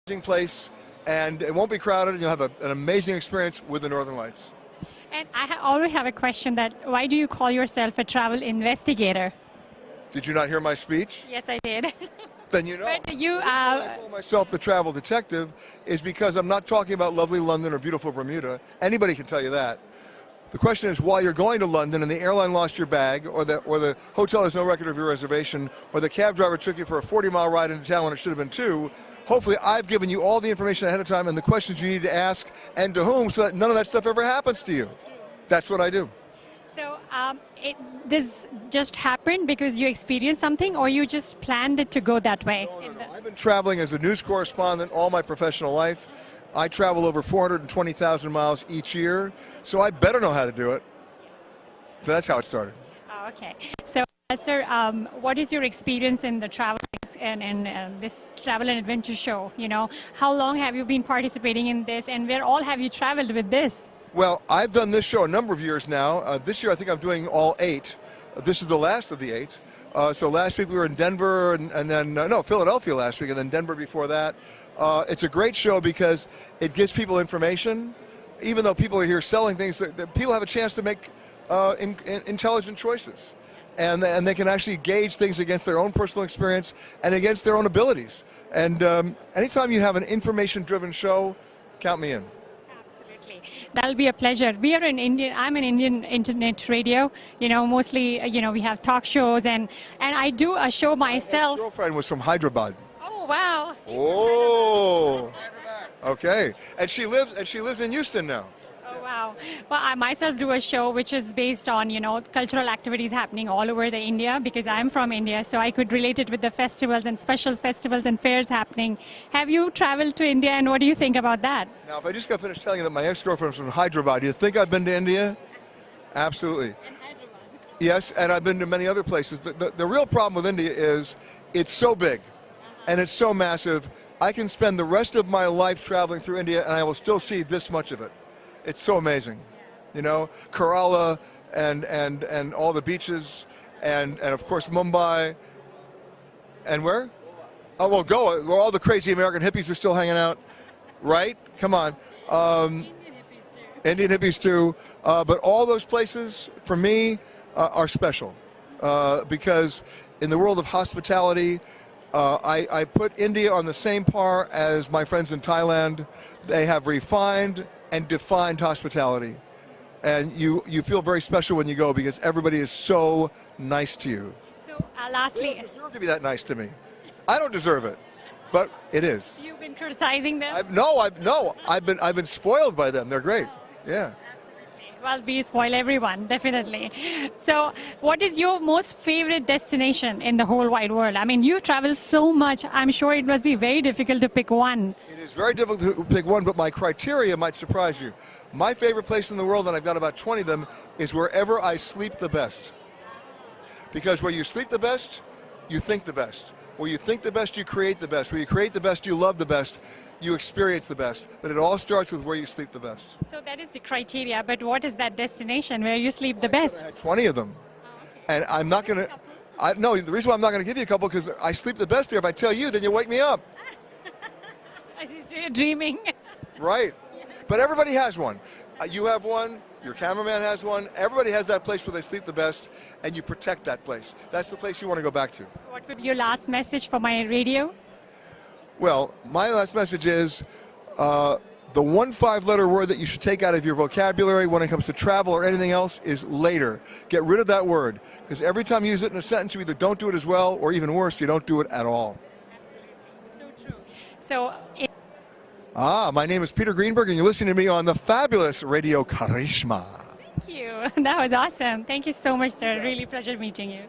Amazing place, and it won't be crowded, and you'll have an amazing experience with the Northern Lights. And I already have a question that why do you call yourself a travel investigator? Did you not hear my speech? Yes, I did. Then you know. But you The reason I call myself the travel detective is because I'm not talking about lovely London or beautiful Bermuda. Anybody can tell you that. The question is, while you're going to London and the airline lost your bag, or the hotel has no record of your reservation, or the cab driver took you for a 40-mile ride into town when it should have been 2, hopefully I've given you all the information ahead of time and the questions you need to ask and to whom, so that none of that stuff ever happens to you. That's what I do. So this just happened because you experienced something, or you just planned it to go that way? No. I've been traveling as a news correspondent all my professional life. I travel over 420,000 miles each year, so I better know how to do it. So that's how it started. Oh, okay. So, sir, what is your experience in the travel and this travel and adventure show? You know, how long have you been participating in this, and where all have you traveled with this? Well, I've done this show a number of years now. This year I think I'm doing all 8. This is the last of the 8. So last week we were in Denver, and then, Philadelphia last week, and then Denver before that. It's a great show because it gives people information. Even though people are here selling things, people have a chance to make intelligent choices. And they can actually gauge things against their own personal experience and against their own abilities. And anytime you have an information-driven show, count me in. That'll be a pleasure. We are in Indian. I'm an Indian internet radio. You know, mostly, we have talk shows, and I do a show myself. My girlfriend was from Hyderabad. Oh wow! Oh, okay. And she lives in Houston now. Oh wow! Well, I myself do a show which is based on cultural activities happening all over the India, because I'm from India, so I could relate it with the festivals and special festivals and fairs happening. Have you traveled to India, and what do you think about that? Now, if I just got finished telling you that my ex-girlfriend was from Hyderabad, do you think I've been to India? Absolutely. And Hyderabad. Yes, and I've been to many other places. The real problem with India is it's so big, and it's so massive. I can spend the rest of my life traveling through India, and I will still see this much of it. It's so amazing, Kerala and all the beaches, and of course Mumbai, and where? Oh, well, Goa, where all the crazy American hippies are still hanging out, right? Come on. Indian hippies too. But all those places, for me, are special because in the world of hospitality, I put India on the same par as my friends in Thailand. They have refined and defined hospitality, and you feel very special when you go because everybody is so nice to you. So lastly, they don't deserve to be that nice to me. I don't deserve it, but it is. You've been criticizing them? I've been spoiled by them. They're great. Yeah. Well, we spoil everyone, definitely. So what is your most favorite destination in the whole wide world? I mean, you travel so much. I'm sure it must be very difficult to pick one. It is very difficult to pick one, but my criteria might surprise you. My favorite place in the world, and I've got about 20 of them, is wherever I sleep the best. Because where you sleep the best, you think the best. Where you think the best, you create the best. Where you create the best, you love the best. You experience the best, but it all starts with where you sleep the best. So that is the criteria, but what is that destination where you sleep the best? I had 20 of them. Oh, okay. And I'm not going to, no, the reason why I'm not going to give you a couple because I sleep the best there. If I tell you, then you wake me up. You're dreaming. Right. Yes. But everybody has one. You have one, your cameraman has one, everybody has that place where they sleep the best, and you protect that place. That's the place you want to go back to. What would be your last message for my radio? Well, my last message is the one 5-letter word that you should take out of your vocabulary when it comes to travel or anything else is later. Get rid of that word, because every time you use it in a sentence, you either don't do it as well, or even worse, you don't do it at all. Absolutely. So true. So. My name is Peter Greenberg, and you're listening to me on the fabulous radio Karishma. Thank you. That was awesome. Thank you so much, sir. Really pleasure meeting you.